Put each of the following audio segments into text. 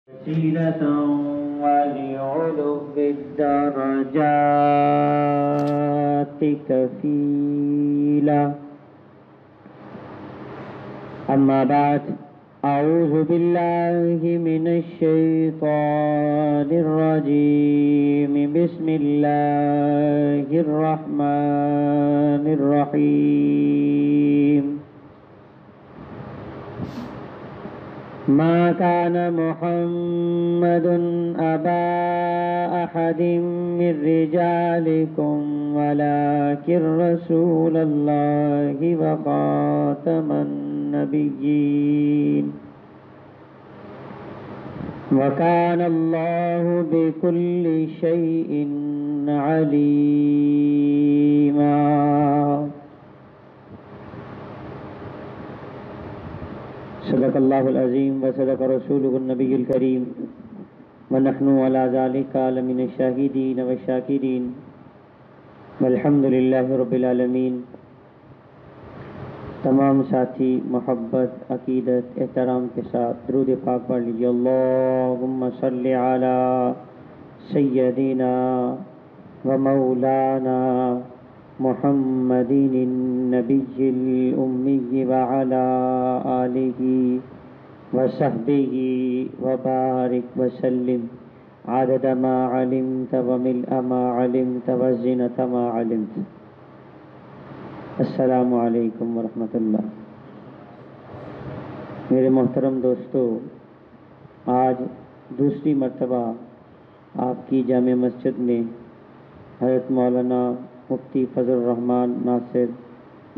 وسيلة ولعلو الدرجات كفيلا. أما بعد، أعوذ بالله من الشيطان الرجيم. بسم الله الرحمن الرحيم. ما كان محمد أبا أحد من رجالكم ولكن رسول الله وخاتم النبيين وكان الله بكل شيء عليما. صدق اللہ العظیم وصدق رسولہ النبی الکریم ونحن علی ذلک لمن الشاہدین والشاکرین والحمد للہ رب العالمین. تمام ساتھی محبت، عقیدت، احترام کے ساتھ درود پاک پڑھ لیجیے. اللہم صلی علی سیدنا و مولانا محمد النبی الأمی وعلى آلہ وصحبہ وبارک وسلم عدد ما علمت وملء ما علمت وزنة ما علمت. السلام علیکم ورحمۃ اللہ. میرے محترم دوستو، آج دوسری مرتبہ آپ کی جامع مسجد میں حضرت مولانا مفتی فضل الرحمان ناصر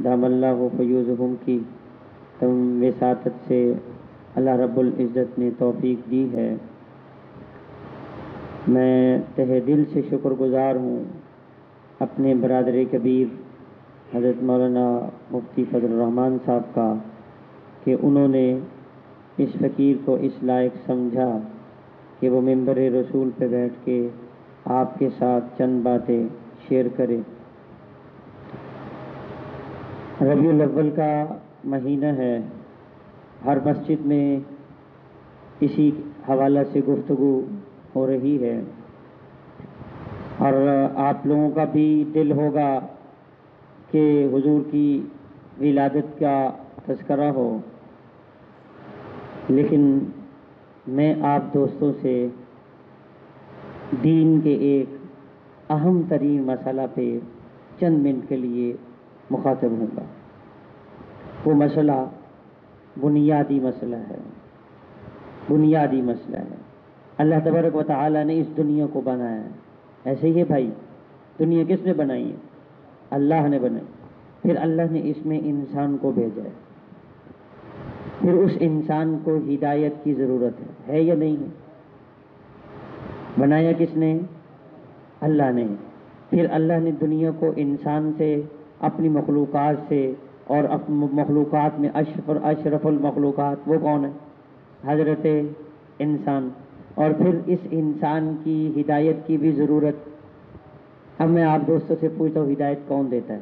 دام اللہ فیوزہم کی وساطت سے اللہ رب العزت نے توفیق دی ہے. میں تہہ دل سے شکر گزار ہوں اپنے برادر کبیر حضرت مولانا مفتی فضل الرحمان صاحب کا کہ انہوں نے اس فقیر کو اس لائق سمجھا کہ وہ ممبر رسول پہ بیٹھ کے آپ کے ساتھ چند باتیں شیئر کرے. ربیع الاول کا مہینہ ہے. ہر مسجد میں اسی حوالہ سے گفتگو ہو رہی ہے اور آپ لوگوں کا بھی دل ہوگا کہ حضور کی ولادت کا تذکرہ ہو، لیکن میں آپ دوستوں سے دین کے ایک اہم ترین مسئلہ پہ چند منٹ کے لیے مخاطب ہوں گا. وہ مسئلہ بنیادی مسئلہ ہے. بنیادی مسئلہ ہے. اللہ تبارک و تعالیٰ نے اس دنیا کو بنایا ہے. ایسے ہی ہے بھائی، دنیا کس نے بنائی ہے؟ اللہ نے بنائی. پھر اللہ نے اس میں انسان کو بھیجا ہے. پھر اس انسان کو ہدایت کی ضرورت ہے یا نہیں ہے؟ بنایا کس نے؟ اللہ نے. پھر اللہ نے دنیا کو انسان سے، اپنی مخلوقات سے، اور مخلوقات میں اشرف المخلوقات وہ کون ہے؟ حضرت انسان. اور پھر اس انسان کی ہدایت کی بھی ضرورت. اب میں آپ دوستوں سے پوچھتا ہوں، ہدایت کون دیتا ہے؟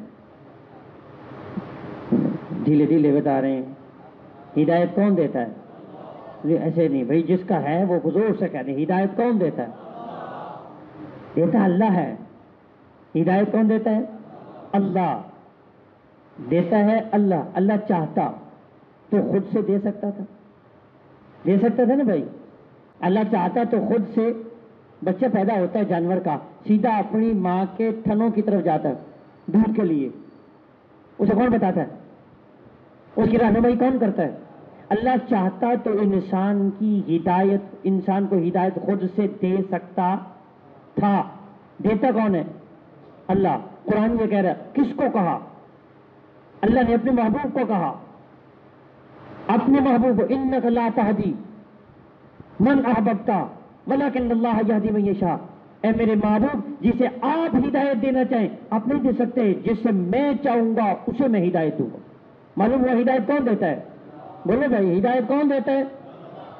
ڈھیلے ڈھیلے بتا رہے ہیں. ہدایت کون دیتا ہے؟ ایسے نہیں بھائی، جس کا ہے وہ حضور سے کہتے ہیں. ہدایت کون دیتا ہے؟ دیتا اللہ ہے. ہدایت کون دیتا ہے؟ اللہ دیتا ہے. اللہ چاہتا تو خود سے دے سکتا تھا. دے سکتا تھا نا بھائی. اللہ چاہتا تو خود سے بچہ پیدا ہوتا ہے جانور کا، سیدھا اپنی ماں کے تھنوں کی طرف جاتا ہے دودھ کے لیے. اسے کون بتاتا ہے؟ اس کی رہنمائی کون کرتا ہے؟ اللہ چاہتا تو انسان کی ہدایت، انسان کو ہدایت خود سے دے سکتا تھا. دیتا کون ہے؟ اللہ. قرآن یہ کہہ رہا ہے. کس کو کہا؟ اللہ نے اپنے محبوب کو کہا. اپنے محبوب کو انک لا تہدی من احببت ولکن اللہ یہدی من یشاء. اے میرے محبوب، جسے آپ ہدایت دینا چاہیں آپ نہیں دے سکتے، جس سے میں چاہوں گا اسے میں ہدایت دوں گا. معلوم ہوا ہدایت کون دیتا ہے؟ بولے بھائی، ہدایت کون دیتا ہے؟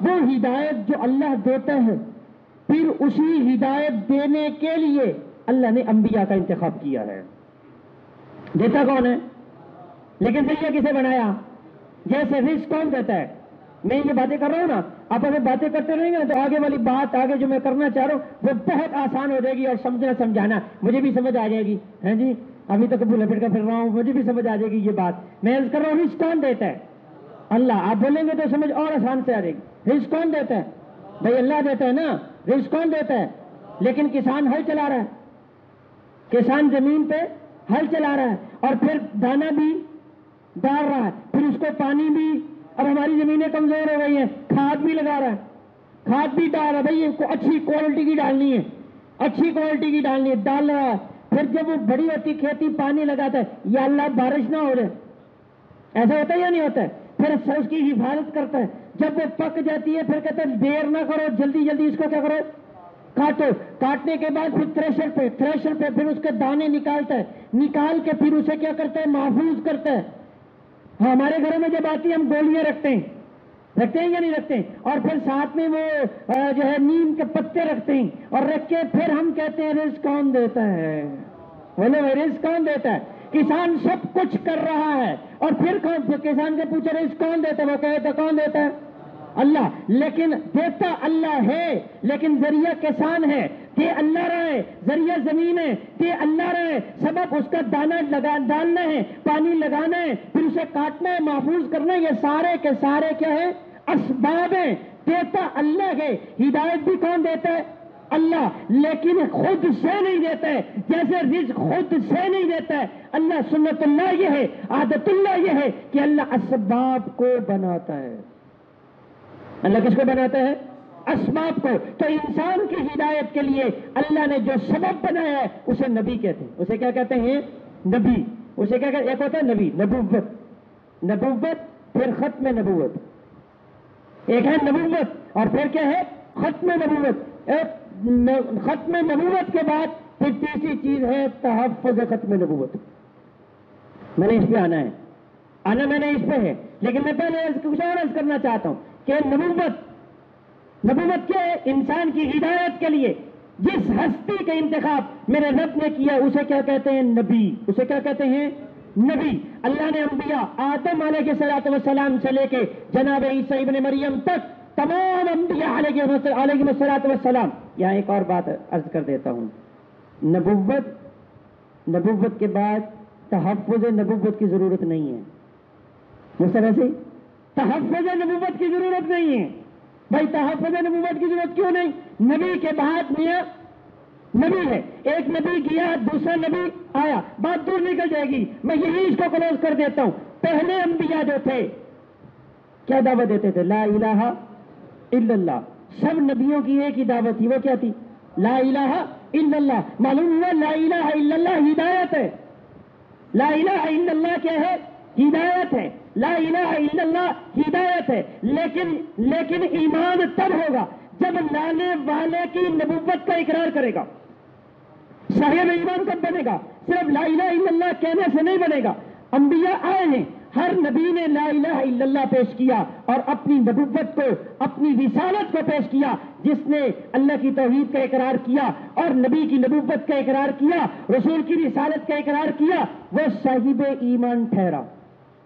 وہ ہدایت جو اللہ دیتا ہے، پھر اسی ہدایت دینے کے لیے اللہ نے انبیاء کا انتخاب کیا ہے. دیتا کون ہے؟ لیکن ذریعہ کسے بنایا؟ جیسے رزق کون دیتا ہے؟ میں یہ باتیں کر رہا ہوں نا، آپ اگر باتیں کرتے رہیں گے تو آگے والی بات، آگے جو میں کرنا چاہ رہا ہوں وہ بہت آسان ہو جائے گی، اور سمجھنا سمجھانا مجھے بھی سمجھ آ جائے گی. ہاں جی، ابھی تک ابو لپٹ کر پھر رہا ہوں، مجھے بھی سمجھ آ جائے گی یہ بات. میں عرض کر رہا ہوں رزق کون دیتا ہے؟ اللہ. آپ بولیں گے تو سمجھ اور آسان سے آ جائے گی. رزق کون دیتا ہے؟ بھائی اللہ دیتا ہے نا. رزق کون دیتا ہے؟ لیکن کسان ہل چلا رہا ہے، کسان زمین پہ ہل چلا رہا ہے، اور پھر دانا بھی ڈال رہا ہے، پھر اس کو پانی بھی. اب ہماری زمینیں کمزور ہو گئی ہیں، کھاد بھی لگا رہا ہے، کھاد بھی ڈال رہا ہے. بھائی اچھی کوالٹی کی ڈالنی ہے، اچھی کوالٹی کی ڈالنی ہے، ڈال رہا ہے. پھر جب وہ بڑی ہوتی کھیتی پانی لگاتا ہے، یا اللہ بارش نہ ہو جائے، ایسا ہوتا ہے یا نہیں ہوتا ہے؟ پھر اس کی حفاظت کرتا ہے. جب وہ پک جاتی ہے پھر کہتا ہے دیر نہ کرو، جلدی جلدی اس کو کیا کرو، کاٹو. کاٹنے کے بعد پھر تھریشر پہ پھر اس کے دانے نکالتا ہے، نکال کے پھر اسے کیا کرتا ہے، محفوظ کرتا ہے. ہمارے گھروں میں جب آتی ہے ہم گولیاں رکھتے ہیں یا نہیں رکھتے ہیں، اور پھر ساتھ میں وہ جو ہے نیم کے پتے رکھتے ہیں، اور رکھ کے پھر ہم کہتے ہیں رزق کون دیتا ہے؟ بولے رزق کون دیتا ہے؟ کسان سب کچھ کر رہا ہے، اور پھر کسان سے پوچھے رزق کون دیتا ہے؟ وہ کہے تو کون دیتا ہے؟ اللہ. لیکن دیتا اللہ ہے، لیکن ذریعہ کسان ہے. یہ اللہ رہے، ذریعہ زمین ہے، یہ اللہ رہے، سبب اس کا دانا ڈالنا ہے، پانی لگانا ہے، پھر اسے کاٹنا ہے، محفوظ کرنا ہے. یہ سارے کے سارے کیا ہے؟ اسباب ہیں. دیتا اللہ ہے. ہدایت بھی کون دیتا ہے؟ اللہ. لیکن خود سے نہیں دیتا ہے، جیسے رزق خود سے نہیں دیتا ہے. اللہ سنت اللہ یہ ہے، عادت اللہ یہ ہے کہ اللہ اسباب کو بناتا ہے. اللہ کس کو بناتا ہے؟ اسباب کو. تو انسان کی ہدایت کے لیے اللہ نے جو سبب بنایا ہے اسے نبی کہتے ہیں. اسے کیا کہتے ہیں؟ نبی. اسے کیا کہتے ہیں؟ ایک ہوتا ہے نبی، نبوت، پھر ختم نبوت. ایک ہے نبوت اور پھر کیا ہے؟ ختم نبوت. ختم نبوت کے بعد پھر تیسری چیز ہے تحفظ ختم نبوت. میں نے اس پہ آنا میں نے اس پہ ہے، لیکن میں پہلے کچھ اور عرض کرنا چاہتا ہوں کہ نبوت کیا ہے؟ انسان کی ہدایت کے لیے جس ہستی کا انتخاب میرے رب نے کیا اسے کیا کہتے ہیں؟ نبی. اسے کیا کہتے ہیں؟ نبی. اللہ نے انبیاء آدم علیہ السلام سے لے کے جناب عیسیٰ ابن مریم تک تمام انبیاء علیہ السلام. یہاں ایک اور بات عرض کر دیتا ہوں. نبوت کے بعد تحفظ نبوت کی ضرورت نہیں ہے. ویسے تحفظ نبوت کی ضرورت نہیں ہے. بھائی تحفظ نبوت کی ضرورت کیوں نہیں؟ نبی کے بعد میاں نبی ہے، ایک نبی گیا دوسرا نبی آیا، بات دور نکل جائے گی. میں یہی اس کو کلوز کر دیتا ہوں. پہلے انبیاء جو تھے کیا دعوت دیتے تھے؟ لا الہ الا اللہ. سب نبیوں کی ایک ہی دعوت تھی، وہ کیا تھی؟ لا الہ الا اللہ. معلوم ہوا لا الہ الا اللہ ہدایت ہے. لا الہ الا اللہ کیا ہے؟ ہدایت ہے. لا الہ الا اللہ ہدایت ہے. لیکن ایمان تب ہوگا جب لانے والے کی نبوت کا اقرار کرے گا. صاحب ایمان کب بنے گا؟ صرف لا الہ الا اللہ کہنے سے نہیں بنے گا. انبیاء آئے ہیں، ہر نبی نے لا الہ الا اللہ پیش کیا اور اپنی نبوت کو، اپنی رسالت کو پیش کیا. جس نے اللہ کی توحید کا اقرار کیا اور نبی کی نبوت کا اقرار کیا، رسول کی رسالت کا اقرار کیا، وہ صاحب ایمان ٹھہرا.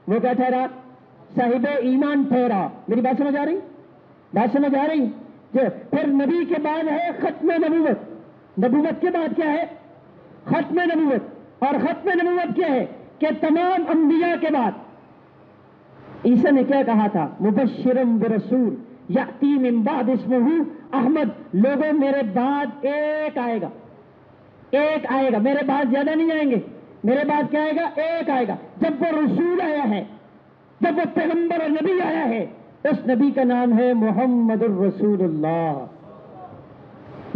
وہ کیا ٹھہرا؟ صاحب ایمان ٹھہرا. میری بات سمجھ آ رہی؟ پھر نبی کے بعد ہے ختم نبوت. نبوت کے بعد کیا ہے؟ ختم نبوت. اور ختم نبوت کیا ہے؟ کہ تمام انبیاء کے بعد عیسیٰ نے کیا کہا تھا؟ مبشرم برسول یأتی من بعد اسمہ احمد. لوگوں میرے بعد ایک آئے گا. میرے بعد زیادہ نہیں آئیں گے. میرے بعد کیا آئے گا؟ ایک آئے گا. جب وہ رسول آیا ہے، جب وہ پیغمبر اور نبی آیا ہے، اس نبی کا نام ہے محمد الرسول اللہ.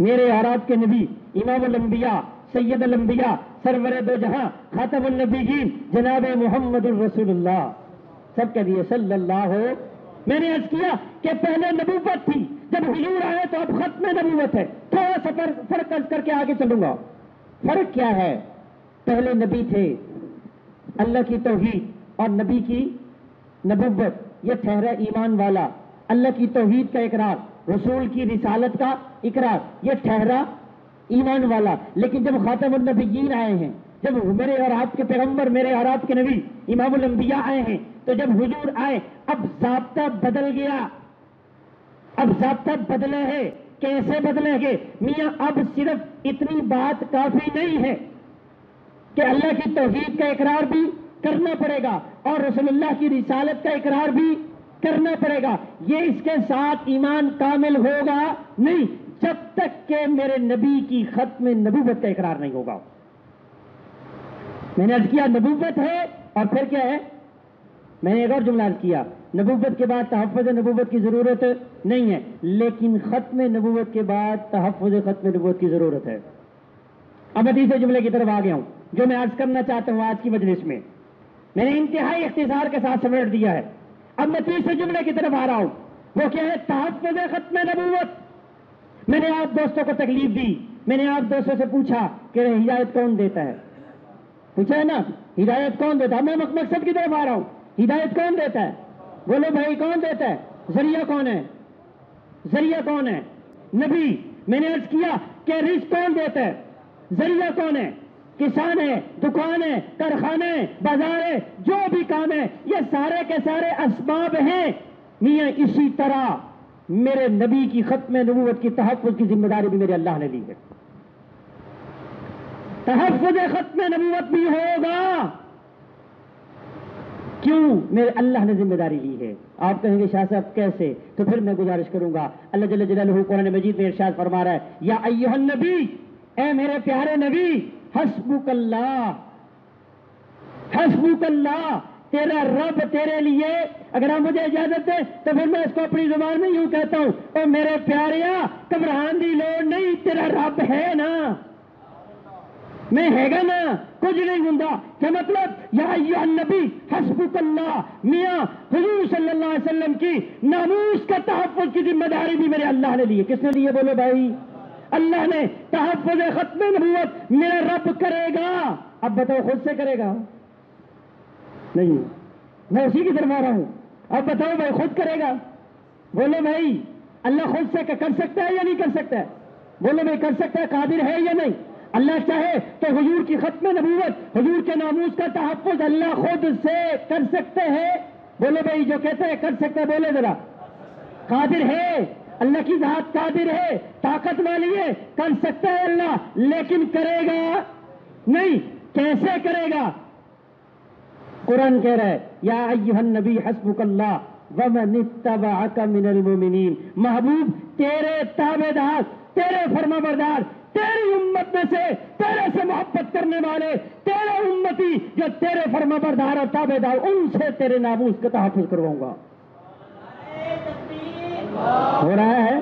میرے اور آپ کے نبی، امام الانبیاء، سید الانبیاء، سرور دو جہاں، خاتم النبیین، جناب محمد الرسول اللہ. سب کہہ دیے صلی اللہ. میں نے عرض کیا کہ پہلے نبوت تھی، جب حضور آئے تو اب ختم نبوت ہے. تھوڑا سا فرق عرض کر کے آگے چلوں گا. فرق کیا ہے؟ پہلے نبی تھے، اللہ کی توحید اور نبی کی نبوت، یہ ٹھہرا ایمان والا. اللہ کی توحید کا اقرار، رسول کی رسالت کا اقرار، یہ ٹھہرا ایمان والا. لیکن جب خاتم النبیین آئے ہیں، جب میرے اور آپ کے پیغمبر، میرے اور آپ کے نبی امام الانبیاء آئے ہیں، تو جب حضور آئے اب ضابطہ بدل گیا، اب ضابطہ بدلے ہے. کیسے بدلیں گے؟ میاں اب صرف اتنی بات کافی نہیں ہے کہ اللہ کی توحید کا اقرار بھی کرنا پڑے گا اور رسول اللہ کی رسالت کا اقرار بھی کرنا پڑے گا. یہ اس کے ساتھ ایمان کامل ہوگا نہیں جب تک کہ میرے نبی کی ختم نبوت کا اقرار نہیں ہوگا. میں نے عرض کیا نبوت ہے اور پھر کیا ہے؟ میں نے ایک اور جملہ عرض کیا، نبوت کے بعد تحفظ نبوت کی ضرورت نہیں ہے، لیکن ختم نبوت کے بعد تحفظ ختم نبوت کی ضرورت ہے. اب میں تیسرے جملے کی طرف آ گیا ہوں جو میں عرض کرنا چاہتا ہوں آج کی مجلس میں. میں نے انتہائی اختصار کے ساتھ سمیٹ دیا ہے. اب میں تیسرے جملے کی طرف آ رہا ہوں، وہ کیا ہے؟ تحفظ ختم نبوت. میں نے آپ دوستوں کو تکلیف دی، میں نے آپ دوستوں سے پوچھا کہ ہدایت کون دیتا ہے؟ پوچھا ہے نا، ہدایت کون دیتا ہے؟ میں مقصد کی طرف آ رہا ہوں، ہدایت کون دیتا ہے؟ بولو بھائی کون دیتا ہے؟ ذریعہ کون ہے؟ ذریعہ کون ہے؟ نبی. میں نے عرض کیا کہ رزق کون دیتا ہے؟ ذریعہ کون ہے؟ کسان ہے، دکان ہے، کارخانے، بازار ہے، جو بھی کام ہے یہ سارے کے سارے اسباب ہیں. میاں اسی طرح میرے نبی کی ختم نبوت کی تحفظ کی ذمہ داری بھی میرے اللہ نے لی ہے. تحفظ ختم نبوت بھی ہوگا. کیوں؟ میرے اللہ نے ذمہ داری لی ہے. آپ کہیں گے شاہ صاحب کیسے؟ تو پھر میں گزارش کروں گا. اللہ جل جلالہ قرآن مجید میں ارشاد فرما رہا ہے، یا ایھا النبی، اے میرے پیارے نبی، حسبک اللہ، حسبک اللہ، تیرا رب تیرے لیے. اگر آپ مجھے اجازت دیں تو پھر میں اس کو اپنی زبان میں یوں کہتا ہوں، اے میرے پیاریا گھبران دی لوڑ نہیں، تیرا رب ہے نا، میں ہے گا نا، کچھ نہیں ہوں. کیا مطلب؟ یا ایھا النبی حسبک اللہ. میاں حضور صلی اللہ علیہ وسلم کی ناموس کا تحفظ کی ذمہ داری بھی میرے اللہ نے لی ہے. کس نے لی ہے؟ بولو بھائی. اللہ نے. تحفظ ختم نبوت میرا رب کرے گا. اب بتاؤ خود سے کرے گا؟ نہیں، میں اسی کی طرف آ رہا ہوں. اب بتاؤ بھائی خود کرے گا؟ بولو بھائی اللہ خود سے کر سکتا ہے یا نہیں کر سکتا ہے؟ بولو بھائی کر سکتا ہے، قادر ہے یا نہیں؟ اللہ چاہے تو حضور کی ختم نبوت، حضور کے ناموس کا تحفظ اللہ خود سے کر سکتے ہیں. بولو بھائی جو کہتے ہیں کر سکتا ہے بولے ذرا. قادر ہے، اللہ کی ذات قادر ہے، طاقت والی ہے، کر سکتا ہے اللہ، لیکن کرے گا نہیں. کیسے کرے گا؟ قرآن کہہ رہا ہے یا ایھا النبی حسبک اللہ ومن اتبعک من المؤمنین. محبوب تیرے تابع دار، تیرے فرما بردار، تیری امت میں سے تیرے سے محبت کرنے والے، تیرے امتی جو تیرے فرما بردار اور تابع دار، ان سے تیرے ناموس کا تحفظ کرواؤں گا. ہو رہا ہے؟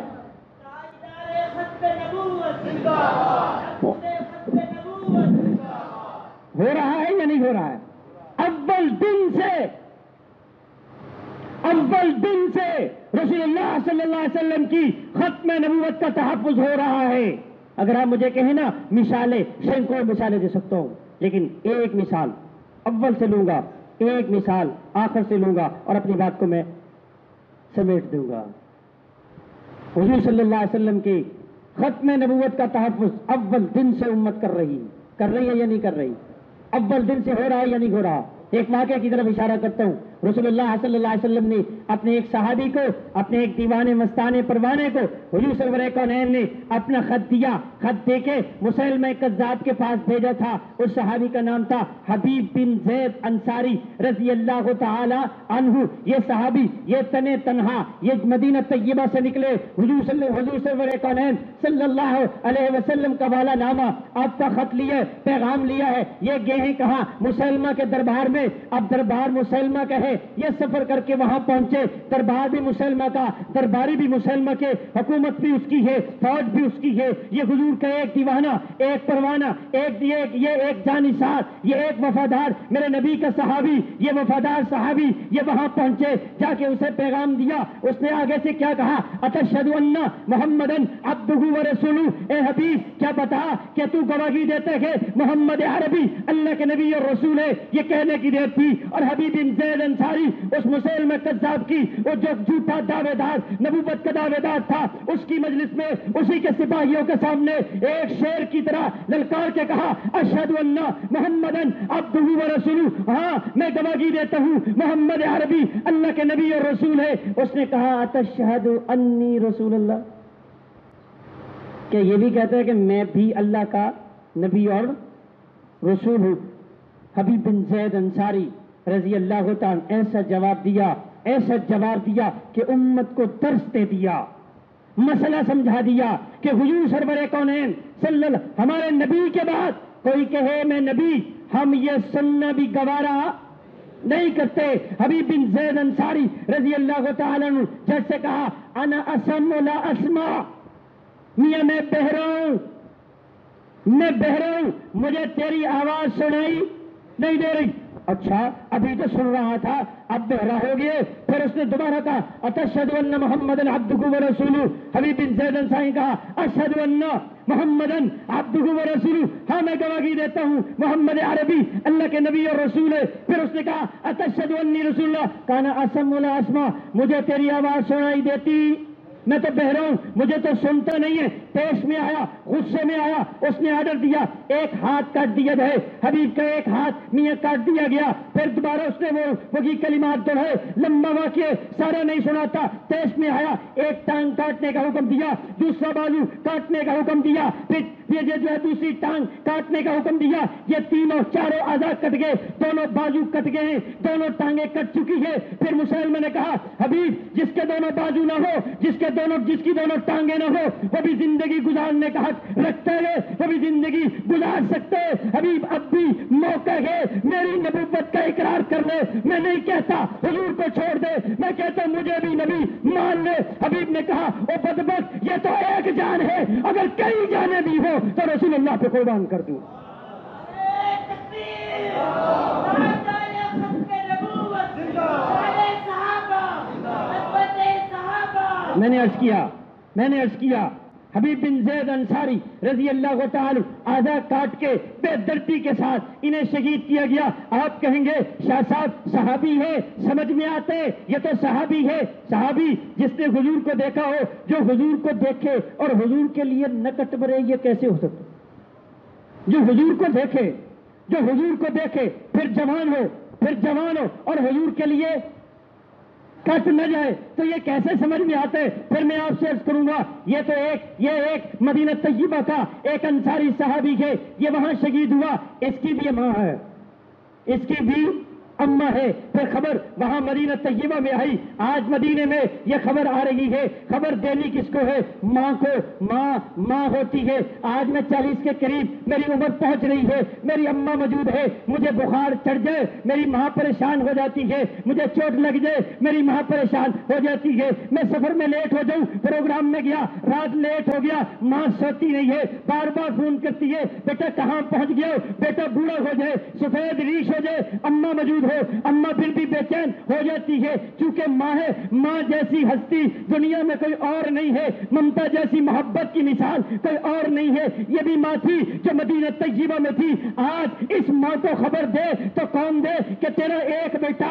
ہو رہا ہے یا نہیں ہو رہا ہے؟ اول دن سے رسول اللہ صلی اللہ علیہ وسلم کی ختم نبوت کا تحفظ ہو رہا ہے. اگر آپ مجھے کہیں نا مثالیں، سینکڑوں مثالیں دے سکتا ہوں، لیکن ایک مثال اول سے لوں گا، ایک مثال آخر سے لوں گا اور اپنی بات کو میں سمیٹ دوں گا. حضور صلی اللہ علیہ وسلم کی ختم نبوت کا تحفظ اول دن سے امت کر رہی ہے یا نہیں کر رہی؟ اول دن سے ہو رہا ہے یا نہیں ہو رہا؟ ایک واقعہ کی طرف اشارہ کرتا ہوں. رسول اللہ صلی اللہ علیہ وسلم نے اپنے ایک صحابی کو، اپنے ایک دیوانے مستانے پروانے کو حضور سرور کونین نے اپنا خط دیا. خط دے کے مسیلمہ کذاب کے پاس بھیجا تھا. اس صحابی کا نام تھا حبیب بن زید انصاری رضی اللہ تعالی عنہ. یہ صحابی یہ تنہا یہ مدینہ طیبہ سے نکلے. حضور سرور کونین صلی اللہ علیہ وسلم کا والا نامہ، آپ کا خط لیے، پیغام لیا ہے. یہ گئے ہیں کہاں؟ مسلمہ کے دربار میں. اب دربار مسلمہ کا ہے، یہ سفر کر کے وہاں پہنچے. دربار بھی مسلمہ کا، درباری بھی مسلمہ کے، حکومت بھی اس کی ہے، فوج بھی اس کی ہے. یہ حضور کا ایک دیوانہ، ایک پروانہ، ایک جانثار، یہ ایک وفادار میرے نبی کا صحابی، یہ وفادار صحابی یہ وہاں پہنچے. جا کے اسے پیغام دیا. اس نے آگے سے کیا کہا؟ اتشہد ان محمدن عبدہ ورسولہ. اے حبیب کیا بتا کہ تو گواہی دیتے کہ محمد عربی اللہ کے نبی اور رسول ہے. یہ کہنے کی دیر تھی اور حبیب بن زید انصاری اس مسلمہ کذاب کی، وہ جو جھوٹا دعوے دار نبوت کا دعوے دار تھا، اس کی مجلس میں اسی کے سپاہیوں کے سامنے ایک شیر کی طرح للکار کے کہا اشہد ان محمدن عبدہ و رسولہ، ہاں میں گواہی دیتا ہوں محمد عربی اللہ کے نبی اور رسول ہے۔ اس نے کہا اتشہد انی رسول اللہ، کہ یہ بھی کہتا ہے کہ میں بھی اللہ کا نبی اور رسول ہوں؟ حبیب بن زید انصاری رضی اللہ تعالی ایسا جواب دیا کہ امت کو درس دے دیا، مسئلہ سمجھا دیا کہ حضور سرور کونین صلی اللہ ہمارے نبی کے بعد کوئی کہے میں نبی، ہم یہ سننا بھی گوارا نہیں کرتے۔ حبیب بن زید انصاری رضی اللہ تعالیٰ عنہ جیسے کہا انا اسم لا اسمع، میاں میں بہرا ہوں، مجھے تیری آواز سنائی نہیں دے رہی۔ اچھا ابھی تو سن رہا تھا، اب بہرا ہو گئے۔ پھر اس نے دوبارہ کہا اتشہد ان محمدن عبدہ و رسولہ، حبیب بن زید انصاری کہا اشہد ان محمدن عبدہ و رسولہ، ہاں میں گواہی دیتا ہوں محمد عربی اللہ کے نبی اور رسول ہے۔ پھر اس نے کہا اتشہد انی رسول اللہ، کانا اسم ولا اسمع، مجھے تیری آواز سنائی دیتی، میں تو بہرا ہوں، مجھے تو سنتا نہیں ہے۔ پیش میں آیا، غصے میں آیا، اس نے آرڈر دیا ایک ہاتھ کاٹ دیا جائے، حبیب کا ایک ہاتھ میاں کاٹ دیا گیا۔ پھر دوبارہ اس نے وہی کلمات دوہرائے، لمبا واقعہ سارا نہیں سناتا۔ پیش میں آیا، ایک ٹانگ کاٹنے کا حکم دیا، دوسرا بازو کاٹنے کا حکم دیا، پھر یہ جو ہے دوسری ٹانگ کاٹنے کا حکم دیا، یہ تینوں چاروں اعضاء کٹ گئے، دونوں بازو کٹ گئے ہیں، دونوں ٹانگیں کٹ چکی ہے۔ پھر مسلمہ نے کہا حبیب جس کے دونوں بازو نہ ہو، جس کی دونوں ٹانگیں نہ ہو، وہ بھی زندگی گزارنے کا حق رکھتے ہیں، وہ بھی زندگی گزار سکتے۔ حبیب اب بھی موقع ہے میری نبوت کا اقرار کر لے، میں نہیں کہتا حضور کو چھوڑ دے، میں کہتا مجھے بھی نبی مان لے۔ حبیب نے کہا او بدبخت، یہ تو ایک جان ہے، اگر کئی جانیں بھی ہو تو رسول اللہ پہ قربان کر دوں۔ میں نے عرض کیا حبیب بن زید انصاری رضی اللہ تعالی آزا کاٹ کے بے دردی کے ساتھ انہیں شہید کیا گیا۔ آپ کہیں گے شاہ صاحب صحابی ہے، سمجھ میں آتے، یہ تو صحابی ہے۔ صحابی جس نے حضور کو دیکھا ہو، جو حضور کو دیکھے اور حضور کے لیے نہ کٹ برے، یہ کیسے ہو سکتا؟ جو حضور کو دیکھے پھر جوان ہو اور حضور کے لیے کٹ نہ جائے تو یہ کیسے سمجھ میں آتا ہے؟ پھر میں آپ سے عرض کروں گا یہ ایک مدینہ طیبہ کا ایک انصاری صحابی ہے، یہ وہاں شہید ہوا، اس کی بھی ماں ہے، اس کی بھی اماں ہے۔ پھر خبر وہاں مدینہ طیبہ میں آئی، آج مدینے میں یہ خبر آ رہی ہے۔ خبر دینی کس کو ہے؟ ماں کو۔ ماں ہوتی ہے۔ آج میں 40 کے قریب میری عمر پہنچ رہی ہے، میری اماں موجود ہے، مجھے بخار چڑھ جائے میری ماں پریشان ہو جاتی ہے، مجھے چوٹ لگ جائے میری ماں پریشان ہو جاتی ہے، میں سفر میں لیٹ ہو جاؤں، پروگرام میں گیا رات لیٹ ہو گیا، ماں سوتی نہیں ہے، بار بار فون کرتی ہے بیٹا کہاں پہنچ گیا، بیٹا بوڑھا ہو جائے، سفید ریش ہو جائے، اماں موجود ہو، اماں پھر بھی بے چین ہو جاتی ہے، چونکہ ماں ہے۔ ماں جیسی ہستی دنیا میں کوئی اور نہیں ہے، ممتا جیسی محبت کی مثال کوئی اور نہیں ہے۔ یہ بھی ماں تھی جو مدینہ طیبہ میں تھی۔ آج اس ماں کو خبر دے تو کون دے کہ تیرا ایک بیٹا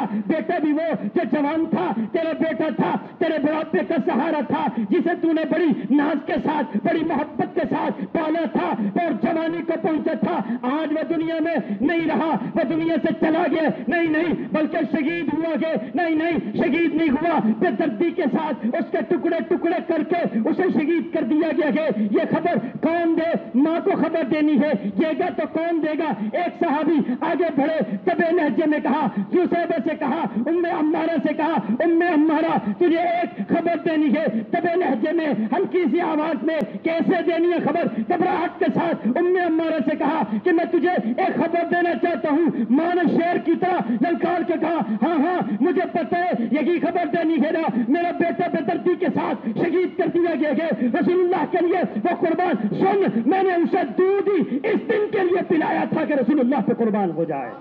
بھی وہ جو جوان تھا، تیرا بیٹا تھا، تیرے بڑھاپے کا سہارا تھا، جسے تو نے بڑی ناز کے ساتھ، بڑی محبت کے ساتھ پالا تھا اور جوانی کو پہنچا تھا، آج وہ دنیا میں نہیں رہا، وہ دنیا سے چلا گیا۔ نہیں بلکہ شہید ہوا گیا، نہیں شہید نہیں ہوا، بے دردی کے ساتھ اس کے ٹکڑے ٹکڑے کر کے اسے شہید کر دیا گیا ہے۔ یہ خبر کون دے؟ ماں کو خبر دینی ہے، دے گا تو کون دے گا؟ ایک صحابی آگے بڑھے، تبے لہجے میں کہا، یوسیبہ سے کہا، ام عمارہ سے کہا، ام عمارہ تجھے ایک خبر دینی ہے، تبے لہجے میں ہلکی سی آواز میں، کیسے دینی ہے خبر؟ گھبراہٹ کے ساتھ ام عمارہ سے کہا کہ میں تجھے ایک خبر دینا چاہتا ہوں۔ ماں نے شیر کی طرح للکار کے کہا ہاں مجھے پتہ ہے، یہی خبر دینی ہے نا، میرا بیٹا بے دردی کے ساتھ شہید کر دیا گیا ہے، رسول اللہ کے لیے وہ قربان، سن میں نے اسے دودھ ہی اس دن کے لیے پلایا تھا کہ رسول اللہ پہ قربان ہو جائے۔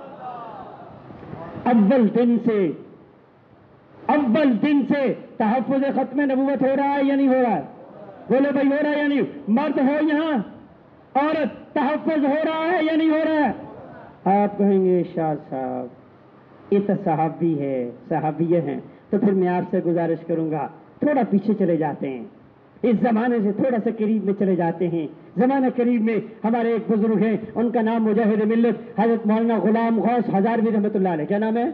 اول دن سے تحفظ ختم نبوت ہو رہا ہے یا نہیں ہو رہا ہے؟ بولے بھائی ہو رہا ہے یا نہیں؟ مرد ہو یہاں، عورت تحفظ ہو رہا ہے یا نہیں ہو رہا ہے؟ آپ کہیں گے شاہ صاحب یہ تو صحابی ہے، صحابیہ ہیں. تو پھر میں آپ سے گزارش کروں گا تھوڑا پیچھے چلے جاتے ہیں، اس زمانے سے تھوڑا سا قریب میں چلے جاتے ہیں. زمانہ قریب میں ہمارے ایک بزرگ ہیں، ان کا نام مجاہد ملت حضرت مولانا غلام غوث ہزاروی رحمۃ اللہ علیہ. کیا نام ہے؟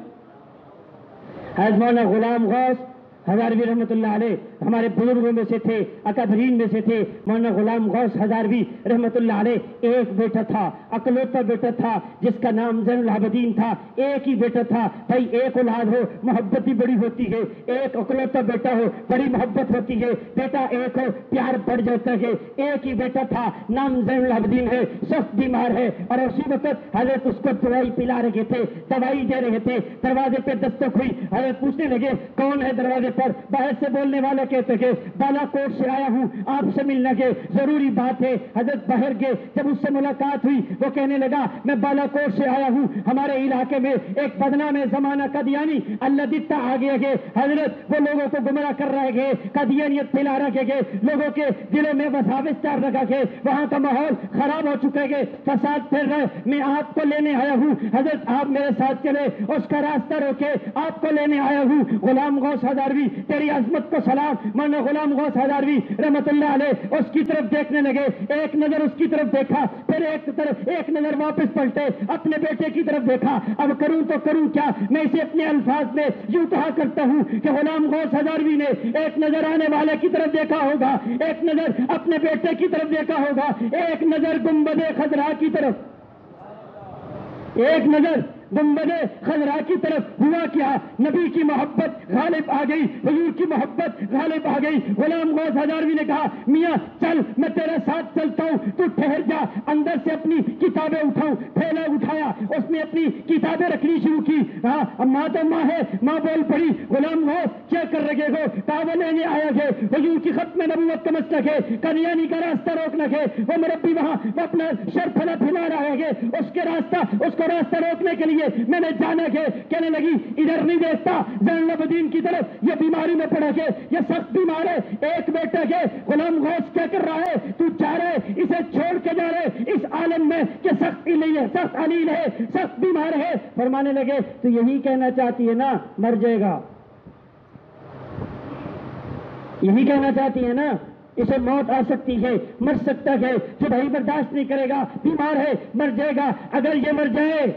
حضرت مولانا غلام غوث ہزاروی رحمۃ اللہ علیہ ہمارے بزرگوں میں سے تھے، اکابرین میں سے تھے. مولانا غلام غوث ہزاروی رحمۃ اللہ علیہ ایک بیٹا تھا، اکلوتا بیٹا تھا جس کا نام زین العابدین تھا. ایک ہی بیٹا تھا. بھائی ایک اولاد ہو محبت بھی بڑی ہوتی ہے، ایک اکلوتا بیٹا ہو بڑی محبت ہوتی ہے. بیٹا ایک ہو پیار بڑھ جاتا ہے. ایک ہی بیٹا تھا، نام زین العابدین ہے، سخت بیمار ہے اور اسی وقت حضرت اس کو دوائی پلا رہے تھے، دوائی دے رہے تھے. دروازے پہ دستک ہوئی، حضرت پوچھنے لگے کون ہے دروازے پر؟ باہر سے بولنے والے کہتے کہ بالا کوٹ سے آیا ہوں آپ سے ملنے کے، ضروری بات ہے. حضرت باہر گئے، جب اس سے ملاقات ہوئی وہ کہنے لگا میں بالا کوٹ سے آیا ہوں، ہمارے علاقے میں ایک بدنام زمانہ قادیانی اللہ دتا آگے گئے. حضرت وہ لوگوں کو گمراہ کر رہے گئے، قادیانیت پھیلا رکھے گئے، لوگوں کے دلوں میں وساوس ڈال رکھا گئے، وہاں کا ماحول خراب ہو چکے گئے، فساد پھیل رہے. میں آپ کو لینے آیا ہوں، حضرت آپ میرے ساتھ چلے، اس کا راستہ روکے، آپ کو لینے آیا ہوں. غلام غوث ہزاروی تیری عظمت کو سلام. مولانا غلام غوث ہزاروی رحمت اللہ علیہ اس کی طرف دیکھنے لگے، ایک نظر اس کی طرف دیکھا، پھر ایک نظر واپس پلٹے، اپنے بیٹے کی طرف دیکھا. اب کروں تو کروں کیا؟ میں اسے اپنے الفاظ میں یوں کہا کرتا ہوں کہ غلام غوث ہزاروی نے ایک نظر آنے والے کی طرف دیکھا ہوگا، ایک نظر اپنے بیٹے کی طرف دیکھا ہوگا، ایک نظر گنبد خضرا کی طرف، ایک نظر گنبد خضرا کی طرف. ہوا کیا؟ نبی کی محبت غالب آ گئی، حضور کی محبت غالب آ گئی. غلام غوث ہزاروی نے کہا میاں چل میں تیرے ساتھ چلتا ہوں، تو ٹھہر جا. اندر سے اپنی کتابیں اٹھاؤں، تھیلا اٹھایا، اس نے اپنی کتابیں رکھنی شروع کی. ہاں ماں تو ماں ہے، ماں بول پڑی غلام غوث کیا کر رہے ہو؟ کعبہ لینے آیا ہے، حضور کی ختم نبوت کا مسلک ہے، قادیانی کا راستہ روکنا ہے. وہ مربی وہاں وہ اپنا شر پھیلا رہا ہے، اس کو راستہ روکنے کے لیے میں نے جانا ہے. کہنے لگی ادھر نہیں دیکھتا زین العابدین کی طرف، یہ بیماری میں پڑا ہے، یہ سخت بیمار ہے. ایک بیٹا ہے غلام غوث کیا کر رہا ہے؟ تو چاہ رہے اسے چھوڑ کے جا رہے اس عالم میں کہ سخت نہیں ہے، سخت علیل ہے، سخت بیمار ہے. فرمانے لگے تو یہی کہنا چاہتی ہے نا مر جائے گا، یہی کہنا چاہتی ہے نا اسے موت آ سکتی ہے، مر سکتا ہے، جو بھائی برداشت نہیں کرے گا، بیمار ہے، مر جائے گا. اگر یہ مر جائے،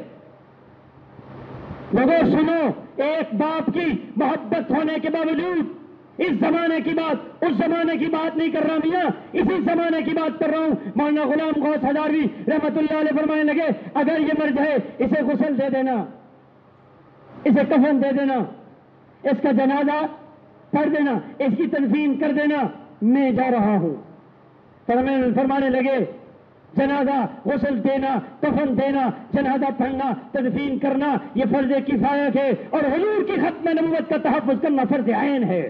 لوگوں سنو، ایک باپ کی محبت ہونے کے باوجود اس زمانے کی بات اس زمانے کی بات نہیں کر رہا میاں، اسی زمانے کی بات کر رہا ہوں. مولانا غلام غوث ہزاروی رحمت اللہ علیہ فرمانے لگے اگر یہ مر جائے اسے غسل دے دینا، اسے کفن دے دینا، اس کا جنازہ پڑھ دینا، اس کی تدفین کر دینا، میں جا رہا ہوں. فرمانے لگے جنازہ غسل دینا، کفن دینا، جنازہ پڑھنا، تدفین کرنا یہ فرض کفایہ ہے، اور حضور کی ختم نبوت کا تحفظ کرنا فرض عین ہے.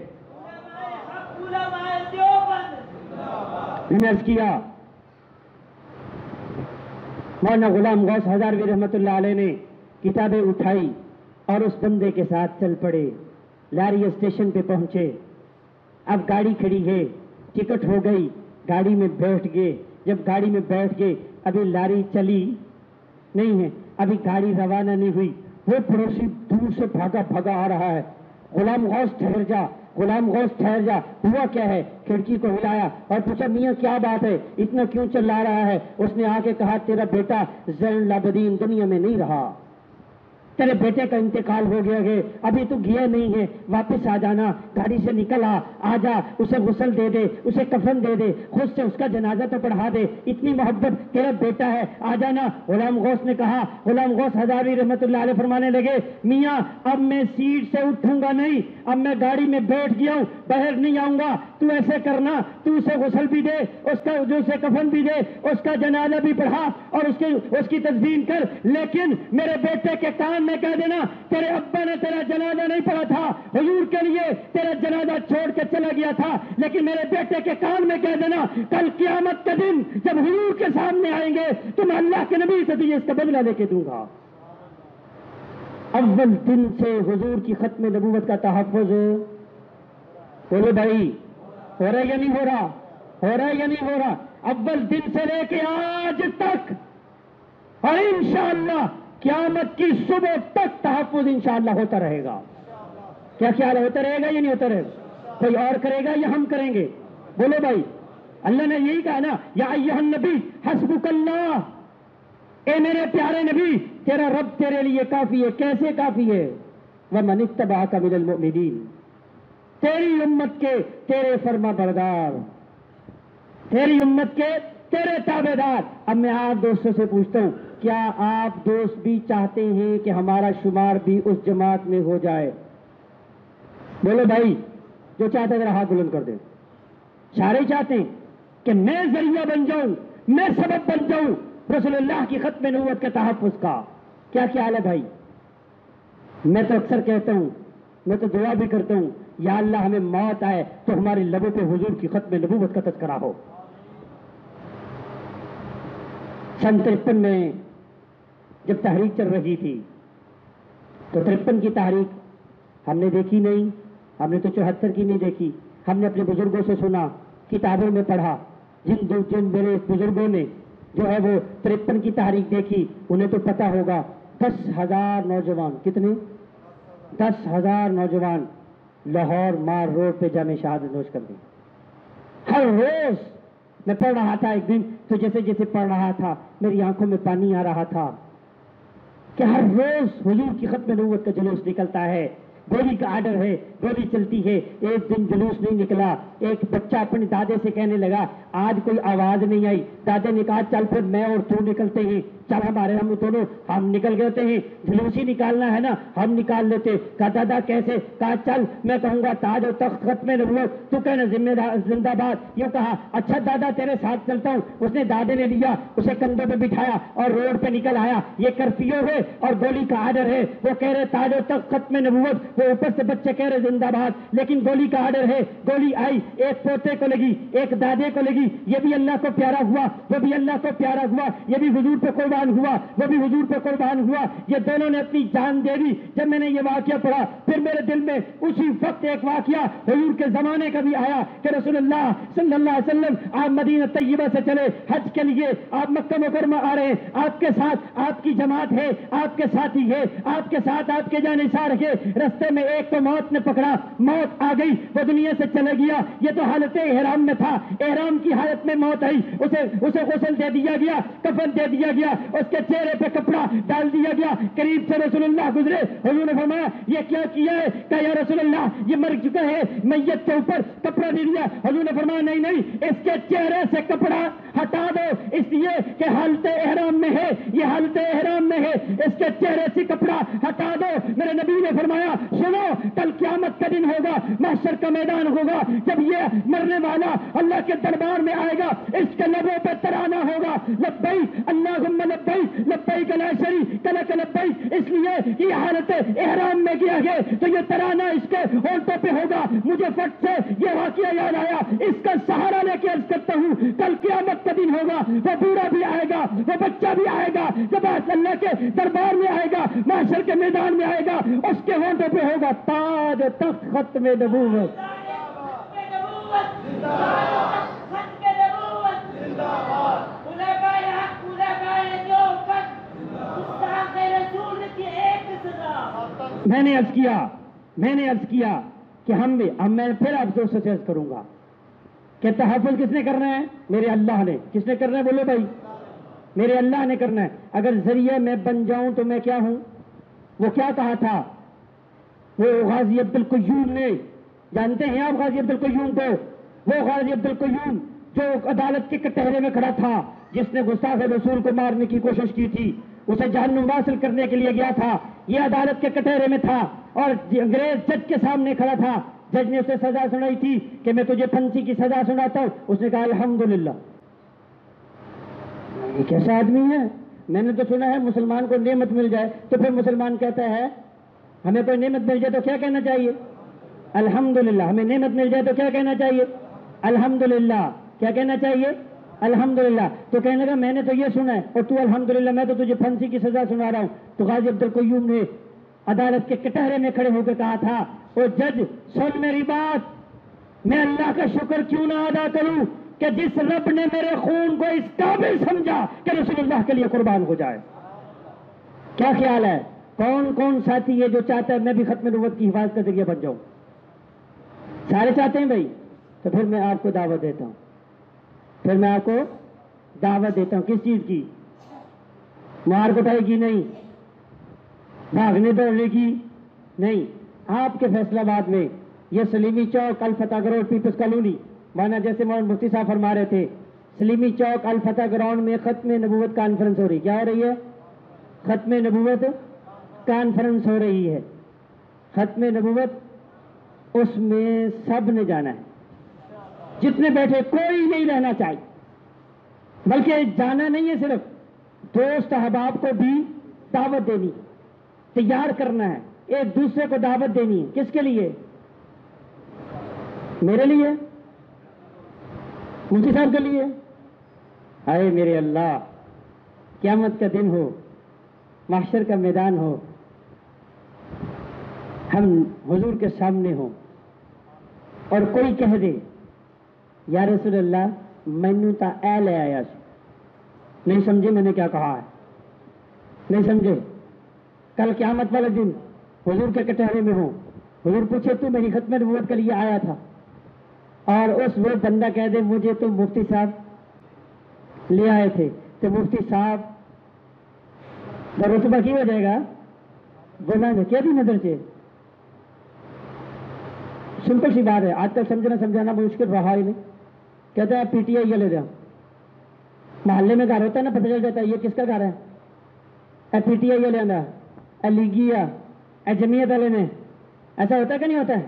میں عرض کیا مولانا غلام غوث ہزاروی رحمت اللہ علیہ نے کتابیں اٹھائی اور اس بندے کے ساتھ چل پڑے. لاری اسٹیشن پہ پہنچے، اب گاڑی کھڑی ہے، ٹکٹ ہو گئی، گاڑی میں بیٹھ گئے. جب گاڑی میں بیٹھ گئے ابھی لاری چلی نہیں ہے، ابھی گاڑی روانہ نہیں ہوئی، وہ پڑوسی دور سے بھاگا آ رہا ہے. غلام غوث ٹھہر جا، غلام غوث ٹھہر جا. ہوا کیا ہے؟ کھڑکی کو ہلایا اور پوچھا میاں کیا بات ہے، اتنا کیوں چلا رہا ہے؟ اس نے آ کے کہا تیرا بیٹا زین العابدین دنیا میں نہیں رہا، تیرے بیٹے کا انتقال ہو گیا ہے، ابھی تو گیا نہیں ہے، واپس آ جانا، گاڑی سے نکل آ جا، اسے غسل دے دے، اسے کفن دے دے، خود سے اس کا جنازہ تو پڑھا دے، اتنی محبت تیرا بیٹا ہے، آ جانا. غلام غوث نے کہا، غلام غوث ہزاروی رحمت اللہ علیہ فرمانے لگے میاں اب میں سیٹ سے اٹھوں گا نہیں، اب میں گاڑی میں بیٹھ گیا ہوں، باہر نہیں آؤں گا. تو ایسے کرنا، تو اسے غسل بھی دے، اس کا جو اسے کفن بھی دے، اس کا جنازہ بھی پڑھا اور اس کی تدفین کر، لیکن میرے بیٹے کے کان میں کہہ دینا تیرے ابا نے تیرا جنازہ نہیں پڑھا تھا، حضور کے لیے تیرا جنازہ چھوڑ کے چلا گیا تھا، لیکن میرے بیٹے کے کان میں کہہ دینا کل قیامت کے دن جب حضور کے سامنے آئیں گے تو میں اللہ کے نبی سے تجھے اس کا بدلہ لے کے دوں گا. اول دن سے حضور کی ختم نبوت کا تحفظ. بولے بھائی ہو رہا یا نہیں ہو رہا؟ ہو رہا یا نہیں ہو رہا؟ اول دن سے لے کے آج تک، اور انشاءاللہ قیامت کی صبح تک تحفظ انشاءاللہ ہوتا رہے گا. کیا خیال ہے، ہوتا رہے گا یا نہیں ہوتا رہے گا؟ کوئی اور کرے گا یا ہم کریں گے؟ بولو بھائی. اللہ نے یہی کہا نا، یا ایھا النبی حسبک اللہ، اے میرے پیارے نبی تیرا رب تیرے لیے کافی ہے. کیسے کافی ہے؟ ومن اتبعک من المؤمنین، تیری امت کے تیرے فرما بردار، تیری امت کے تیرے تابع دار. اب میں آپ دوستوں سے پوچھتا ہوں، کیا آپ دوست بھی چاہتے ہیں کہ ہمارا شمار بھی اس جماعت میں ہو جائے؟ بولو بھائی، جو چاہتے ذرا ہاتھ بلند کر دیں. سارے چاہتے ہیں کہ میں ذریعہ بن جاؤں، میں سبب بن جاؤں رسول اللہ کی ختم نبوت کے تحفظ کا. کیا خیال ہے بھائی؟ میں تو اکثر کہتا ہوں، میں تو دعا بھی کرتا ہوں، یا اللہ ہمیں موت آئے تو ہمارے لبوں پہ حضور کی ختم نبوت کا تذکرہ ہو. سن 53 میں جب تحریک چل رہی تھی تو 53 کی تحریک ہم نے دیکھی نہیں، ہم نے تو 74 کی نہیں دیکھی. ہم نے اپنے بزرگوں سے سنا، کتابوں میں پڑھا. جن میرے بزرگوں نے جو ہے وہ 53 کی تحریک دیکھی انہیں تو پتا ہوگا. 10,000 نوجوان، کتنے؟ 10,000 نوجوان لاہور مار روڈ پہ جامع شہادت نوش کر دی. ہر روز میں پڑھ رہا تھا، ایک دن تو جیسے جیسے پڑھ رہا تھا میری آنکھوں میں پانی آ رہا تھا کہ ہر روز حضور کی ختم نبوت کا جلوس نکلتا ہے. گولی کا آرڈر ہے، گولی چلتی ہے. ایک دن جلوس نہیں نکلا. ایک بچہ اپنے دادے سے کہنے لگا، آج کوئی آواز نہیں آئی. دادے نے کہا چل پھر میں اور تو نکلتے ہیں. چل ہم دونوں ہم نکل گئے ہیں، جلوس ہی نکالنا ہے نا، ہم نکال لیتے. کہا دادا کیسے؟ کہا چل میں کہوں گا تاج و تخت ختم نبوت، تو کہنا زندہ باد. یوں کہا اچھا دادا تیرے ساتھ چلتا ہوں. اس نے دادے نے لیا، اسے کندھوں پہ بٹھایا اور روڈ پہ نکل آیا. یہ کرفیو ہے اور گولی کا آرڈر ہے. وہ کہہ رہے تاج و تخت ختم نبوت، وہ اوپر سے بچے کہہ رہے زندہ باد، لیکن گولی کا آرڈر ہے. گولی آئی، ایک پوتے کو لگی، ایک دادے کو لگی. یہ بھی اللہ کو پیارا ہوا، وہ بھی اللہ کو پیارا ہوا. یہ بھی حضور پہ قربان ہوا، وہ بھی حضور پہ قربان ہوا. یہ دونوں نے اپنی جان دے دی. جب میں نے یہ واقعہ پڑھا پھر میرے دل میں اسی وقت ایک واقعہ حضور کے زمانے کا بھی آیا کہ رسول اللہ صلی اللہ علیہ وسلم آپ مدینہ طیبہ سے چلے حج کے لیے. آپ مکہ مکرمہ آ رہے ہیں، آپ کے ساتھ آپ کی جماعت ہے، آپ کے ساتھی ہے، آپ کے ساتھ آپ کے جانثار ہے. رستے میں ایک تو موت نے پکڑا، موت آ گئی، وہ دنیا سے چلے گیا. یہ تو حالت احرام میں تھا، احرام کی حالت میں موت آئی. اسے غسل دے دیا گیا، کفن دے دیا گیا، اس کے چہرے پہ کپڑا ڈال دیا گیا. قریب سے رسول اللہ گزرے، حضور نے فرمایا یہ کیا کیا ہے؟ کہ یا رسول اللہ یہ مر چکا ہے، میت کے اوپر کپڑا دے دیا. حضور نے فرمایا نہیں نہیں، اس کے چہرے سے کپڑا ہٹا دو، اس لیے کہ حالت احرام میں ہے، یہ حالت احرام میں ہے، اس کے چہرے سے کپڑا ہٹا دو. میرے نبی نے فرمایا سنو، کل قیامت کا دن ہوگا، محشر کا میدان ہوگا، جب یہ مرنے والا اللہ کے دربار میں آئے گا، اس کے لبوں پہ ترانہ ہوگا لبیک اللہم لبیک لبیک لا شریک لک لبیک. اس لیے یہ حالت احرام میں کیا ہے تو یہ ترانہ اس کے ہونٹوں پہ ہوگا. مجھے فٹ سے یہ واقعہ یاد آیا، اس کا سہارا لے کے عرض کرتا ہوں کل قیامت کا دن ہوگا، وہ بوڑھا بھی آئے گا، وہ بچہ بھی آئے گا، جب اللہ کے دربار میں آئے گا، محشر کے میدان میں آئے گا، اس کے ہونٹوں پہ ہوگا تاج تخت ختم نبوت. میں نے عرض کیا کہ ہم بھی، اب میں پھر آپ دوستوں سے عرض کروں گا کہ تحفظ کس نے کرنا ہے؟ میرے اللہ نے. کس نے کرنا ہے بولو بھائی؟ میرے اللہ نے کرنا ہے. اگر ذریعہ میں بن جاؤں تو میں کیا ہوں؟ وہ کیا کہا تھا وہ غازی عبد القیوم نے؟ جانتے ہیں آپ غازی عبد القیوم کو؟ وہ غازی عبد القیوم جو عدالت کے کٹہرے میں کھڑا تھا، جس نے گستاخ رسول کو مارنے کی کوشش کی تھی، اسے جہنم حاصل کرنے کے لیے گیا تھا. یہ عدالت کے کٹہرے میں تھا اور انگریز جج کے سامنے کھڑا تھا. جج نے اسے سزا سنائی تھی کہ میں تجھے پھانسی کی سزا سناتا ہوں. اس نے کہا الحمدللہ. یہ کیسا آدمی ہے؟ میں نے تو سنا ہے مسلمان کو نعمت مل جائے تو پھر مسلمان کہتا ہے ہمیں کوئی نعمت مل جائے تو کیا کہنا چاہیے؟ الحمدللہ. ہمیں نعمت مل جائے تو کیا کہنا چاہیے؟ الحمدللہ. کیا کہنا چاہیے؟ الحمدللہ. تو کہنے لگا میں نے تو یہ سنا ہے اور تو الحمدللہ، میں تو تجھے پھانسی کی سزا سنا رہا ہوں. تو غازی عبد القیوم نے عدالت کے کٹہرے میں کھڑے ہو کے کہا تھا او جج سن میری بات، میں اللہ کا شکر کیوں نہ ادا کروں کہ جس رب نے میرے خون کو اس قابل سمجھا کہ رسول اللہ کے لیے قربان ہو جائے. کیا خیال ہے کون کون ساتھی ہے جو چاہتا ہے میں بھی ختم نبوت کی حفاظت کا ذریعہ بن جاؤں؟ سارے چاہتے ہیں بھائی؟ تو پھر میں آپ کو دعوت دیتا ہوں، پھر میں آپ کو دعوت دیتا ہوں کس چیز کی؟ مار کٹائی کی نہیں، بھاگنے دوڑنے کی نہیں، آپ کے فیصلہ آباد میں یہ سلیمی چوک الفتح گراؤنڈ پیپلز کالونی، مانا جیسے مولانا مفتی صاحب فرما رہے تھے، سلیمی چوک الفتح گراؤنڈ میں ختم نبوت کانفرنس ہو رہی، کیا ہو رہی ہے؟ ختم نبوت کانفرنس ہو رہی ہے۔ ختم نبوت اس میں سب نے جانا ہے، جتنے بیٹھے کوئی نہیں رہنا چاہیے، بلکہ جانا نہیں ہے، صرف دوست احباب کو بھی دعوت دینی، تیار کرنا ہے، ایک دوسرے کو دعوت دینی ہے۔ کس کے لیے؟ میرے لیے، مفتی صاحب کے لیے۔ اے میرے اللہ، قیامت کا دن ہو، محشر کا میدان ہو، ہم حضور کے سامنے ہوں اور کوئی کہہ دے یا رسول اللہ مینوں تا اے لے آیا سی، نہیں سمجھے میں نے کیا کہا ہے؟ نہیں سمجھے؟ کل قیامت والے دن حضور کے کٹہرے میں ہوں، حضور پوچھے تو میری ختم نبوت کے لیے آیا تھا، اور اس وہ بندہ کہہ دے مجھے تو مفتی صاحب لے آئے تھے، تو مفتی صاحب رتبہ کی ہو جائے گا؟ بولا کیا دی نظر سے؟ سمپل سی بات ہے، آج کل سمجھنا سمجھانا مشکل رہا ہی نہیں۔ کہتے ہیں پی ٹی آئی یہ لے جاؤ، محلے میں گھر ہوتا ہے نا، پتہ چل جاتا ہے یہ کس کا گھر ہے، اے پی ٹی آئی یہ لینا، اے لیگیا، اے جمعیت والے نے، ایسا ہوتا ہے کہ نہیں ہوتا ہے؟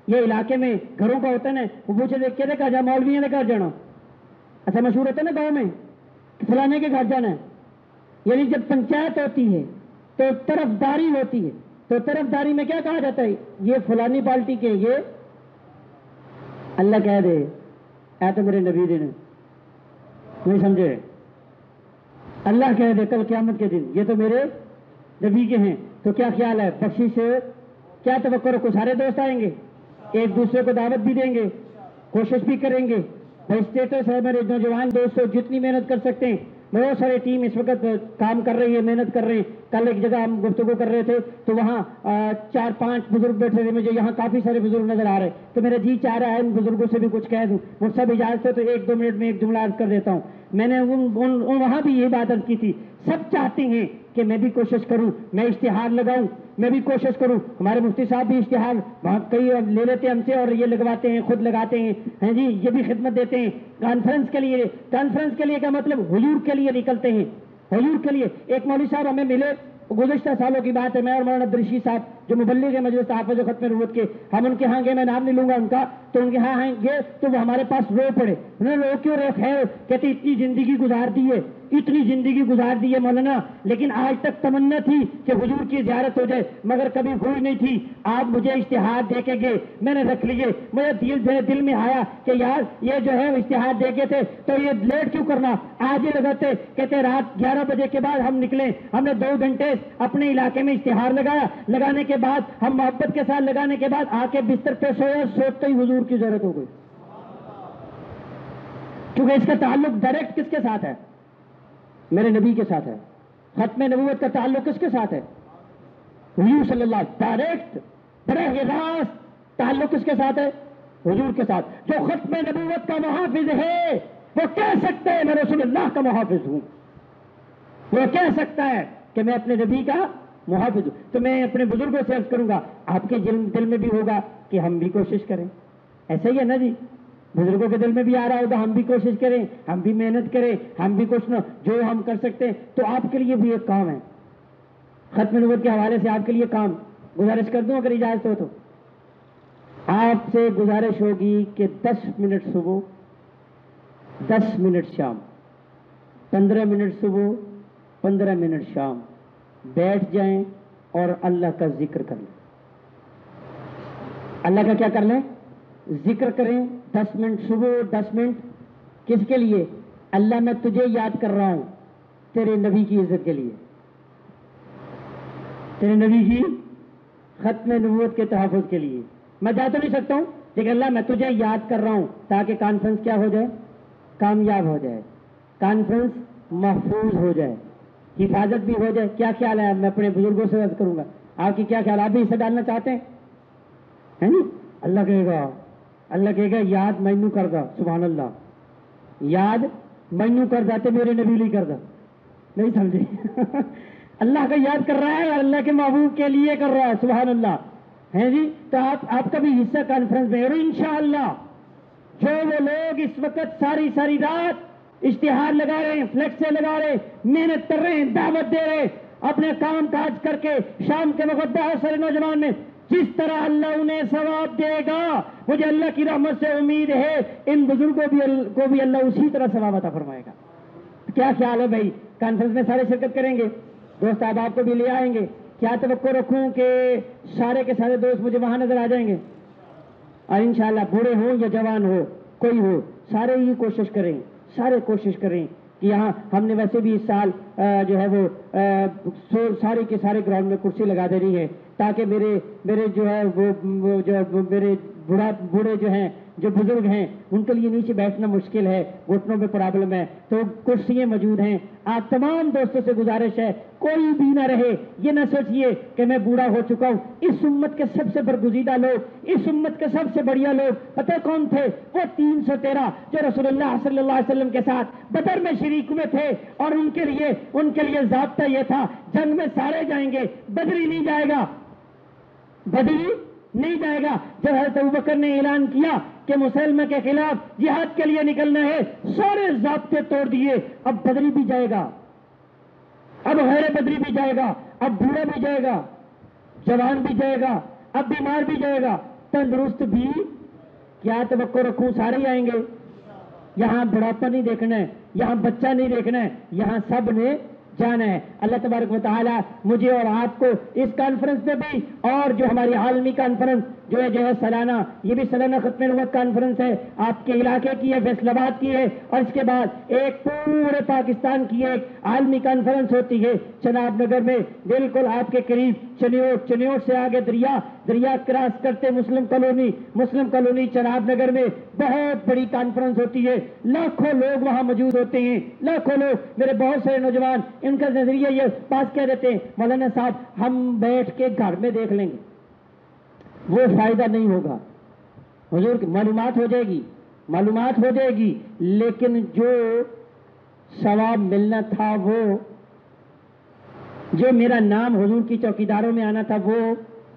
یہ علاقے میں گھروں کا ہوتا ہے نا، وہ پوچھے دیکھ کے دیکھا جا مولویوں نے گھر جانا، ایسا مشہور ہوتا ہے نا گاؤں میں کہ فلانے کے گھر جانا ہے۔ یعنی جب پنچایت ہوتی ہے تو طرفداری ہوتی ہے، تو طرفداری میں کیا کہا جاتا ہے؟ یہ فلانی پارٹی کے، یہ اللہ کہہ دے اے تو میرے نبی دن، نہیں سمجھے؟ اللہ کہہ دے کل قیامت کے دن یہ تو میرے نبی کے ہیں، تو کیا خیال ہے؟ بخشش کیا توقع رکھو؟ سارے دوست آئیں گے، ایک دوسرے کو دعوت بھی دیں گے، کوشش بھی کریں گے۔ بھائی اسٹیٹس ہے میرے نوجوان دوستوں، جتنی محنت کر سکتے ہیں، بہت سارے ٹیم اس وقت کام کر رہی ہے، محنت کر رہے ہیں۔ کل ایک جگہ ہم گفتگو کر رہے تھے تو وہاں 4-5 بزرگ بیٹھے تھے، مجھے یہاں کافی سارے بزرگ نظر آ رہے، تو میرا جی چاہ رہا ہے ان بزرگوں سے بھی کچھ کہہ دوں، مجھ سے بھی اجازت ہے تو 1-2 منٹ میں ایک جملہ عرض کر دیتا ہوں۔ میں نے وہاں بھی یہ بات عرض کی تھی، سب چاہتے ہیں کہ میں بھی کوشش کروں، میں اشتہار لگاؤں، میں بھی کوشش کروں۔ ہمارے مفتی صاحب بھی اشتہار کئی لے لیتے ہیں ہم سے اور یہ لگواتے ہیں، خود لگاتے ہیں، ہاں جی، یہ بھی خدمت دیتے ہیں کانفرنس کے لیے۔ کانفرنس کے لیے کا مطلب حضور کے لیے نکلتے ہیں، حضور کے لیے۔ ایک مولوی صاحب ہمیں ملے، گزشتہ سالوں کی بات ہے، میں اور مولانا عبدالرشید صاحب جو مبلغ مجلس تحفظ و ختم نبوت کے، ہم ان کے ہاں گئے، میں نام نہیں لوں گا ان کا، تو ان کے ہاں گئے تو وہ ہمارے پاس رو پڑے۔ انہوں نے رو کیوں رہے؟ خیر کہتے اتنی زندگی گزار دی ہے، اتنی زندگی گزار دی ہے مولانا، لیکن آج تک تمنا تھی کہ حضور کی زیارت ہو جائے مگر کبھی ہوئی نہیں تھی۔ آپ مجھے اشتہار دے کے گئے، میں نے رکھ لیے، میرے دل میں آیا کہ یار یہ جو ہے اشتہار دے کے تھے تو یہ لیٹ کیوں کرنا، آج ہی لگاتے۔ کہتے رات 11 بجے کے بعد ہم نکلے، ہم نے 2 گھنٹے اپنے علاقے میں اشتہار لگایا، لگانے کے بعد ہم محبت کے ساتھ لگانے کے بعد آ کے بستر پہ سوئے، سوتے ہی حضور کی ضرورت ہو گئی، کیونکہ اس کا تعلق ڈائریکٹ کس کے ساتھ ہے؟ میرے نبی کے ساتھ ہے۔ ختم نبوت کا تعلق کس کے ساتھ ہے؟ حضور صلی اللہ علیہ وسلم، ڈائریکٹ براہ راست تعلق کس کے ساتھ ہے؟ حضور کے ساتھ۔ جو ختم نبوت کا محافظ ہے وہ کہہ سکتا ہے میں رسول اللہ کا محافظ ہوں، وہ کہہ سکتا ہے کہ میں اپنے نبی کا محافظ ہوں۔ تو میں اپنے بزرگوں سے عرض کروں گا، آپ کے دل میں بھی ہوگا کہ ہم بھی کوشش کریں، ایسا ہی ہے نا جی، بزرگوں کے دل میں بھی آ رہا ہوگا ہم بھی کوشش کریں، ہم بھی محنت کریں، ہم بھی کچھ نہ جو ہم کر سکتے ہیں۔ تو آپ کے لیے بھی ایک کام ہے، ختم نبوت کے حوالے سے آپ کے لیے کام گزارش کر دوں اگر اجازت ہو تو۔ آپ سے گزارش ہوگی کہ 10 منٹ صبح، 10 منٹ شام، 15 منٹ صبح، 15 منٹ شام بیٹھ جائیں اور اللہ کا ذکر کر لیں۔ اللہ کا کیا کر لیں؟ ذکر کریں۔ 10 منٹ صبح، 10 منٹ کس کے لیے؟ اللہ میں تجھے یاد کر رہا ہوں تیرے نبی کی عزت کے لیے، تیرے نبی کی ختم نبوت کے تحفظ کے لیے۔ میں جا تو نہیں سکتا ہوں لیکن اللہ میں تجھے یاد کر رہا ہوں تاکہ کانفرنس کیا ہو جائے؟ کامیاب ہو جائے، کانفرنس محفوظ ہو جائے۔ حفاظت بھی ہو جائے. کیا خیال ہے؟ میں اپنے بزرگوں سے عرض کروں گا, آپ کی کیا خیال؟ آپ بھی حصہ ڈالنا چاہتے ہیں؟ ہے نہیں؟ اللہ کہے گا یاد مینو کر دا. سبحان اللہ, یاد مینو کر دا تے میرے نبی لی کر دا. نہیں سمجھے؟ اللہ کا یاد کر رہا ہے اور اللہ کے محبوب کے لیے کر رہا ہے. سبحان اللہ. ہے جی, تو آپ کا بھی حصہ کانفرنس میں. اور انشاءاللہ جو وہ لوگ اس وقت ساری رات اشتہار لگا رہے ہیں, فلیکسیں لگا رہے ہیں, محنت کر رہے ہیں, دعوت دے رہے ہیں, اپنے کام کاج کر کے شام کے وقت بہت سارے نوجوان نے, جس طرح اللہ انہیں ثواب دے گا, مجھے اللہ کی رحمت سے امید ہے ان بزرگوں کو بھی اللہ اسی طرح ثواب عطا فرمائے گا. کیا خیال ہے بھائی؟ کانفرنس میں سارے شرکت کریں گے؟ دوست احباب کو بھی لے آئیں گے؟ کیا توقع رکھوں کہ سارے کے سارے دوست مجھے وہاں نظر آ جائیں گے؟ اور انشاءاللہ بوڑھے ہوں یا جوان ہو, کوئی ہو, سارے ہی کوشش کریں کہ یہاں ہم نے ویسے بھی اس سال جو ہے وہ سارے کے سارے گراؤنڈ میں کرسی لگا دینی ہے, تاکہ میرے جو ہے وہ جو میرے بوڑھے جو ہیں, جو بزرگ ہیں, ان کے لیے نیچے بیٹھنا مشکل ہے, گھٹنوں میں پرابلم ہے, تو کرسیاں موجود ہیں. آپ تمام دوستوں سے گزارش ہے, کوئی بھی نہ رہے, یہ نہ سوچئے کہ میں بوڑھا ہو چکا ہوں. اس امت کے سب سے برگزیدہ لوگ, اس امت کے سب سے بڑھیا لوگ پتہ کون تھے؟ وہ 313 جو رسول اللہ صلی اللہ علیہ وسلم کے ساتھ بدر میں شریک میں تھے, اور ان کے لیے ضابطہ یہ تھا, جنگ میں سارے جائیں گے, بدری نہیں جائے گا. جب حضرت ابوبکر نے اعلان کیا کہ مسلمہ کے خلاف جہاد کے لیے نکلنا ہے, سارے ضابطے توڑ دیے. اب بدری بھی جائے گا, اب غیر بدری بھی جائے گا, اب بوڑھا بھی جائے گا, جوان بھی جائے گا, اب بیمار بھی جائے گا, تندرست بھی. کیا توقع رکھوں سارے ہی آئیں گے؟ یہاں بڑھاپا نہیں دیکھنا ہے, یہاں بچہ نہیں دیکھنا ہے, یہاں سب نے جانا ہے. اللہ تبارک و تعالی مجھے اور آپ کو اس کانفرنس میں بھی, اور جو ہماری عالمی کانفرنس جو ہے سالانہ, یہ بھی سالانہ ختم نبوت کانفرنس ہے, آپ کے علاقے کی ہے, فیصل آباد کی ہے, اور اس کے بعد ایک پورے پاکستان کی ایک عالمی کانفرنس ہوتی ہے چناب نگر میں, بالکل آپ کے قریب, چنیوٹ سے آگے دریا کراس کرتے مسلم کالونی چناب نگر میں بہت بڑی کانفرنس ہوتی ہے. لاکھوں لوگ وہاں موجود ہوتے ہیں, لاکھوں لوگ. میرے بہت سارے نوجوان ان کا نظریہ یہ پاس کہہ دیتے ہیں, مولانا صاحب ہم بیٹھ کے گھر میں دیکھ لیں گے, وہ فائدہ نہیں ہوگا. حضور کی معلومات ہو جائے گی, لیکن جو ثواب ملنا تھا, وہ جو میرا نام حضور کی چوکیداروں میں آنا تھا, وہ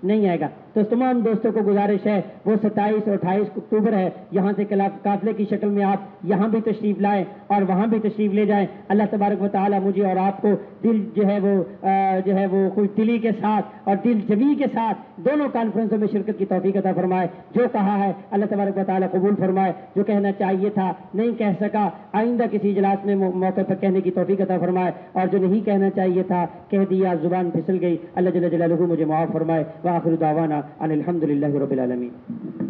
نہیں آئے گا. تو تمام دوستوں کو گزارش ہے, وہ 27 اور 28 اکتوبر ہے, یہاں سے قافلے کی شکل میں آپ یہاں بھی تشریف لائیں اور وہاں بھی تشریف لے جائیں. اللہ تبارک و تعالی مجھے اور آپ کو دل جو ہے وہ خوش دلی کے ساتھ اور دل جمی کے ساتھ دونوں کانفرنسوں میں شرکت کی توفیق عطا فرمائے. جو کہا ہے اللہ تبارک و تعالی قبول فرمائے, جو کہنا چاہیے تھا نہیں کہہ سکا, آئندہ کسی اجلاس میں موقع پر کہنے کی توفیق عطا فرمائے, اور جو نہیں کہنا چاہیے تھا کہہ دیا, زبان پھسل گئی, اللہ جل جلالہ مجھے معاف فرمائے. وآخر دعوانا ان الحمدللہ رب العالمین.